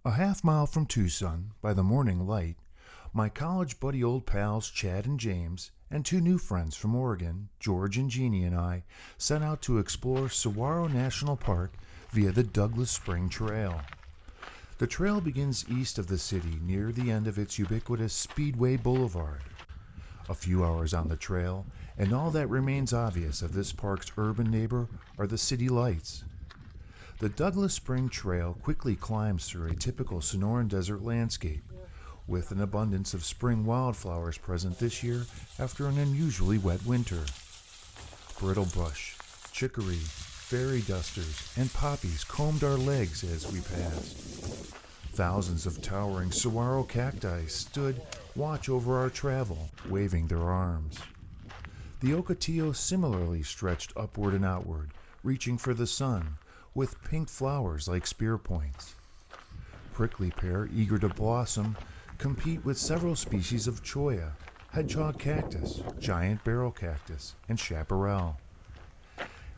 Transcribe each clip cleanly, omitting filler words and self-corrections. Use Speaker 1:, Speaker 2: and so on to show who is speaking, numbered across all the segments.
Speaker 1: A half-mile from Tucson, by the morning light, my college buddy old pals Chad and James, and two new friends from Oregon, George and Jeannie, and I set out to explore Saguaro National Park via the Douglas Spring Trail. The trail begins east of the city near the end of its ubiquitous Speedway Boulevard. A few hours on the trail, and all that remains obvious of this park's urban neighbor are the city lights. The Douglas Spring Trail quickly climbs through a typical Sonoran desert landscape, with an abundance of spring wildflowers present this year after an unusually wet winter. Brittlebrush, chicory, fairy dusters, and poppies combed our legs as we passed. Thousands of towering saguaro cacti stood watch over our travel, waving their arms. The ocotillo similarly stretched upward and outward, reaching for the sun, with pink flowers like spear points. Prickly pear, eager to blossom, compete with several species of cholla, hedgehog cactus, giant barrel cactus, and chaparral.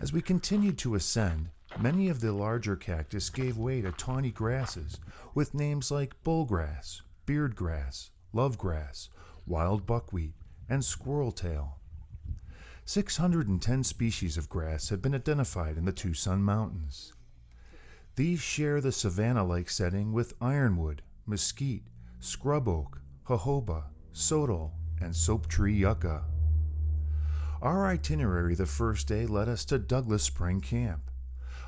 Speaker 1: As we continued to ascend, many of the larger cactus gave way to tawny grasses with names like bullgrass, beardgrass, lovegrass, wild buckwheat, and squirreltail. 610 species of grass have been identified in the Tucson Mountains. These share the savanna-like setting with ironwood, mesquite, scrub oak, jojoba, sodal, and soap tree yucca. Our itinerary the first day led us to Douglas Spring Camp.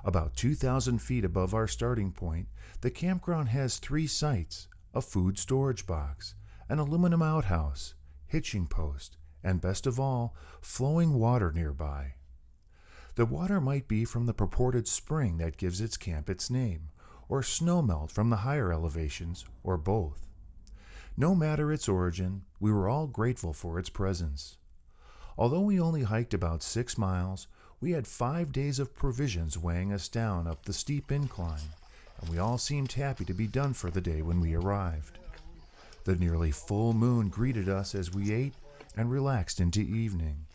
Speaker 1: About 2,000 feet above our starting point, the campground has 3 sites: a food storage box, an aluminum outhouse, hitching post, and best of all, flowing water nearby. The water might be from the purported spring that gives its camp its name, or snowmelt from the higher elevations, or both. No matter its origin, we were all grateful for its presence. Although we only hiked about 6 miles, we had 5 days of provisions weighing us down up the steep incline, and we all seemed happy to be done for the day when we arrived. The nearly full moon greeted us as we ate and relaxed into evening.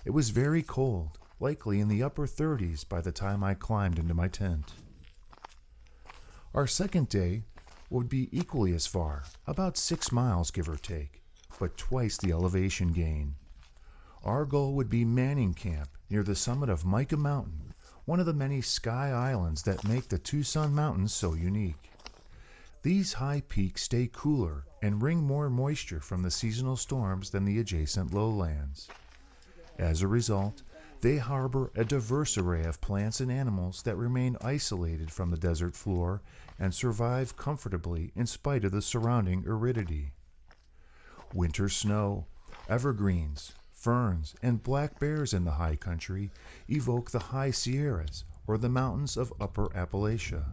Speaker 1: It was very cold, likely in the upper 30s by the time I climbed into my tent. Our second day would be equally as far, about 6 miles give or take, but twice the elevation gain. Our goal would be Manning Camp near the summit of Mica Mountain, one of the many sky islands that make the Tucson Mountains so unique. These high peaks stay cooler and wring more moisture from the seasonal storms than the adjacent lowlands. As a result, they harbor a diverse array of plants and animals that remain isolated from the desert floor and survive comfortably in spite of the surrounding aridity. Winter snow, evergreens, ferns, and black bears in the high country evoke the high Sierras, or the mountains of Upper Appalachia.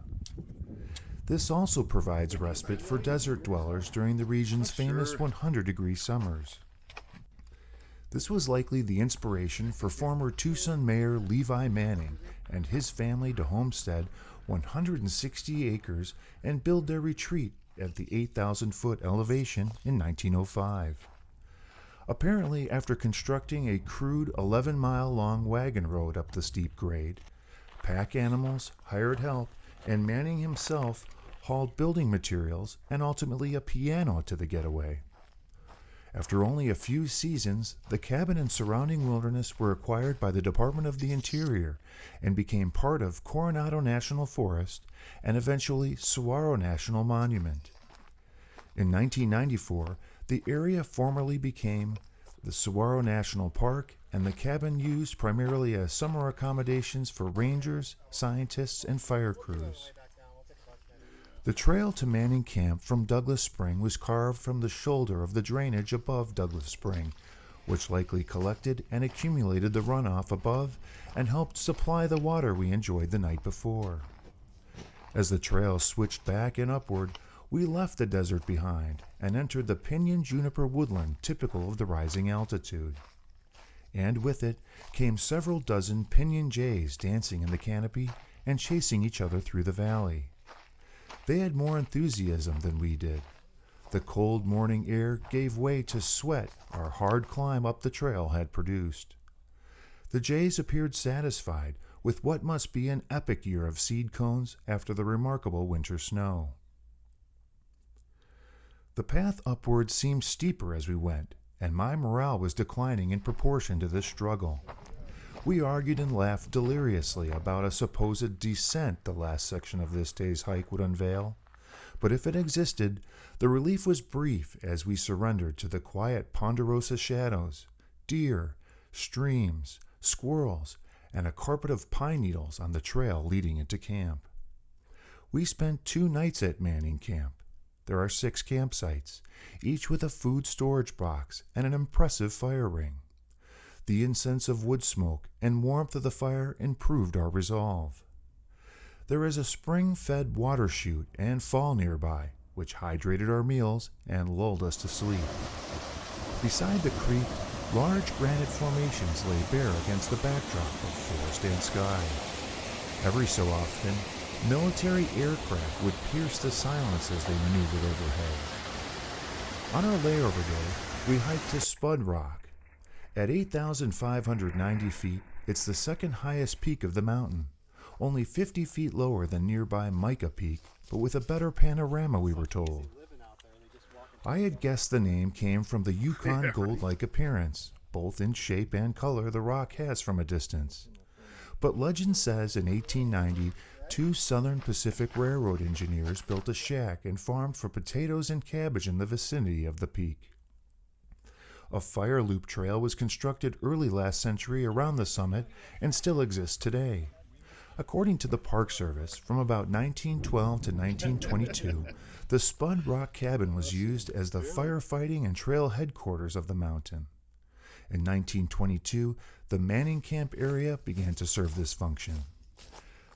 Speaker 1: This also provides respite for desert dwellers during the region's famous 100-degree summers. This was likely the inspiration for former Tucson Mayor Levi Manning and his family to homestead 160 acres and build their retreat at the 8,000-foot elevation in 1905. Apparently, after constructing a crude 11-mile-long wagon road up the steep grade, pack animals, hired help, and Manning himself hauled building materials and ultimately a piano to the getaway. After only a few seasons, the cabin and surrounding wilderness were acquired by the Department of the Interior and became part of Coronado National Forest and eventually Saguaro National Monument. In 1994, the area formally became the Saguaro National Park, and the cabin used primarily as summer accommodations for rangers, scientists, and fire crews. The trail to Manning Camp from Douglas Spring was carved from the shoulder of the drainage above Douglas Spring, which likely collected and accumulated the runoff above and helped supply the water we enjoyed the night before. As the trail switched back and upward, we left the desert behind and entered the pinyon juniper woodland typical of the rising altitude. And with it came several dozen pinyon jays dancing in the canopy and chasing each other through the valley. They had more enthusiasm than we did. The cold morning air gave way to sweat our hard climb up the trail had produced. The jays appeared satisfied with what must be an epic year of seed cones after the remarkable winter snow. The path upward seemed steeper as we went, and my morale was declining in proportion to this struggle. We argued and laughed deliriously about a supposed descent the last section of this day's hike would unveil, but if it existed, the relief was brief as we surrendered to the quiet ponderosa shadows, deer, streams, squirrels, and a carpet of pine needles on the trail leading into camp. We spent 2 nights at Manning Camp. There are 6 campsites, each with a food storage box and an impressive fire ring. The incense of wood smoke and warmth of the fire improved our resolve. There is a spring-fed water chute and fall nearby, which hydrated our meals and lulled us to sleep. Beside the creek, large granite formations lay bare against the backdrop of forest and sky. Every so often, military aircraft would pierce the silence as they maneuvered overhead. On our layover day, we hiked to Spud Rock. At 8,590 feet, it's the second highest peak of the mountain, only 50 feet lower than nearby Mica Peak, but with a better panorama, we were told. I had guessed the name came from the Yukon gold-like appearance, both in shape and color, the rock has from a distance. But legend says in 1890, 2 Southern Pacific Railroad engineers built a shack and farmed for potatoes and cabbage in the vicinity of the peak. A fire loop trail was constructed early last century around the summit and still exists today. According to the Park Service, from about 1912 to 1922, the Spud Rock Cabin was used as the firefighting and trail headquarters of the mountain. In 1922, the Manning Camp area began to serve this function.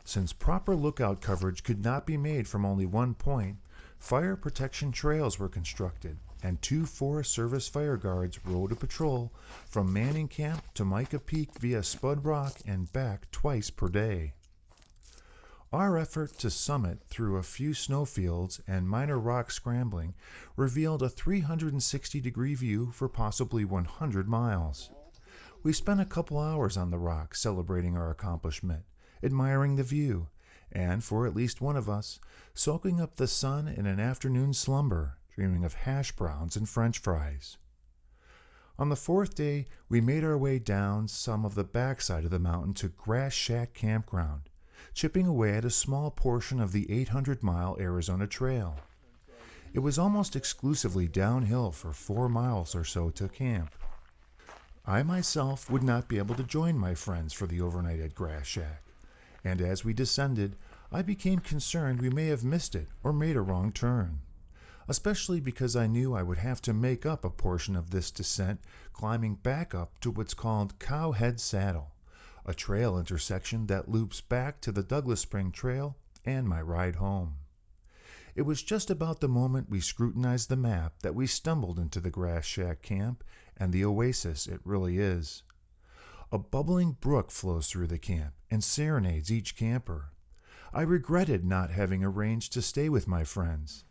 Speaker 1: Since proper lookout coverage could not be made from only one point, fire protection trails were constructed, and 2 Forest Service fire guards rode a patrol from Manning Camp to Mica Peak via Spud Rock and back twice per day. Our effort to summit through a few snowfields and minor rock scrambling revealed a 360-degree view for possibly 100 miles. We spent a couple hours on the rock celebrating our accomplishment, admiring the view, and, for at least one of us, soaking up the sun in an afternoon slumber, dreaming of hash browns and French fries. On the 4th day, we made our way down some of the backside of the mountain to Grass Shack Campground, chipping away at a small portion of the 800-mile Arizona Trail. It was almost exclusively downhill for 4 miles or so to camp. I myself would not be able to join my friends for the overnight at Grass Shack, and as we descended, I became concerned we may have missed it or made a wrong turn, especially because I knew I would have to make up a portion of this descent climbing back up to what's called Cowhead Saddle, a trail intersection that loops back to the Douglas Spring Trail and my ride home. It was just about the moment we scrutinized the map that we stumbled into the Grass Shack camp and the oasis it really is. A bubbling brook flows through the camp and serenades each camper. I regretted not having arranged to stay with my friends.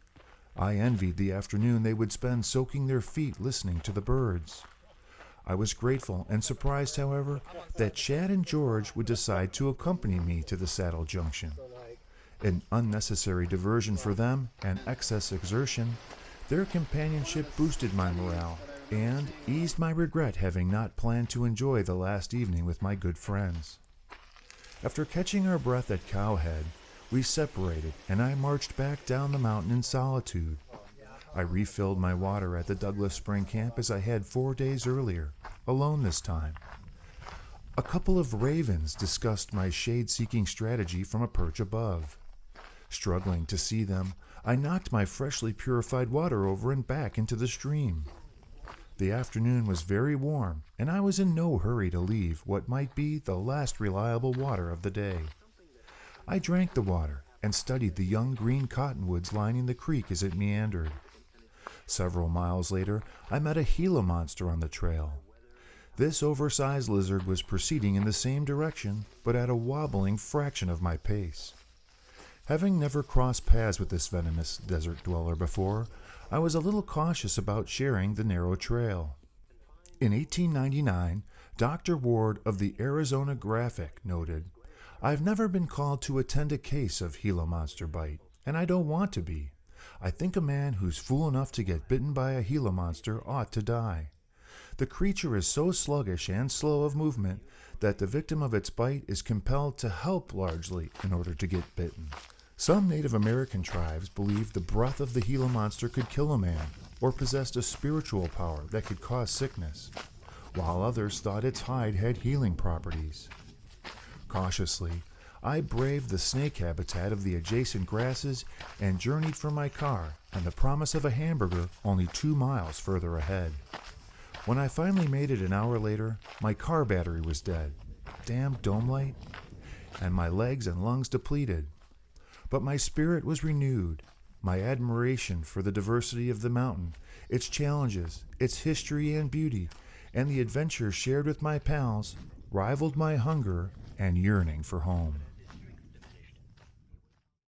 Speaker 1: I envied the afternoon they would spend soaking their feet listening to the birds. I was grateful and surprised, however, that Chad and George would decide to accompany me to the Saddle Junction. An unnecessary diversion for them and excess exertion, their companionship boosted my morale and eased my regret having not planned to enjoy the last evening with my good friends. After catching our breath at Cowhead, we separated and I marched back down the mountain in solitude. I refilled my water at the Douglas Spring Camp as I had 4 days earlier, alone this time. A couple of ravens discussed my shade-seeking strategy from a perch above. Struggling to see them, I knocked my freshly purified water over and back into the stream. The afternoon was very warm, and I was in no hurry to leave what might be the last reliable water of the day. I drank the water and studied the young green cottonwoods lining the creek as it meandered. Several miles later, I met a Gila monster on the trail. This oversized lizard was proceeding in the same direction, but at a wobbling fraction of my pace. Having never crossed paths with this venomous desert dweller before, I was a little cautious about sharing the narrow trail. In 1899, Dr. Ward of the Arizona Graphic noted, "I've never been called to attend a case of Gila monster bite, and I don't want to be. I think a man who's fool enough to get bitten by a Gila monster ought to die. The creature is so sluggish and slow of movement that the victim of its bite is compelled to help largely in order to get bitten. Some Native American tribes believed the breath of the Gila monster could kill a man or possessed a spiritual power that could cause sickness, while others thought its hide had healing properties. Cautiously, I braved the snake habitat of the adjacent grasses and journeyed for my car on the promise of a hamburger only 2 miles further ahead. When I finally made it an hour later, my car battery was dead, damn dome light, and my legs and lungs depleted. But my spirit was renewed. My admiration for the diversity of the mountain, its challenges, its history and beauty, and the adventure shared with my pals rivaled my hunger and yearning for home.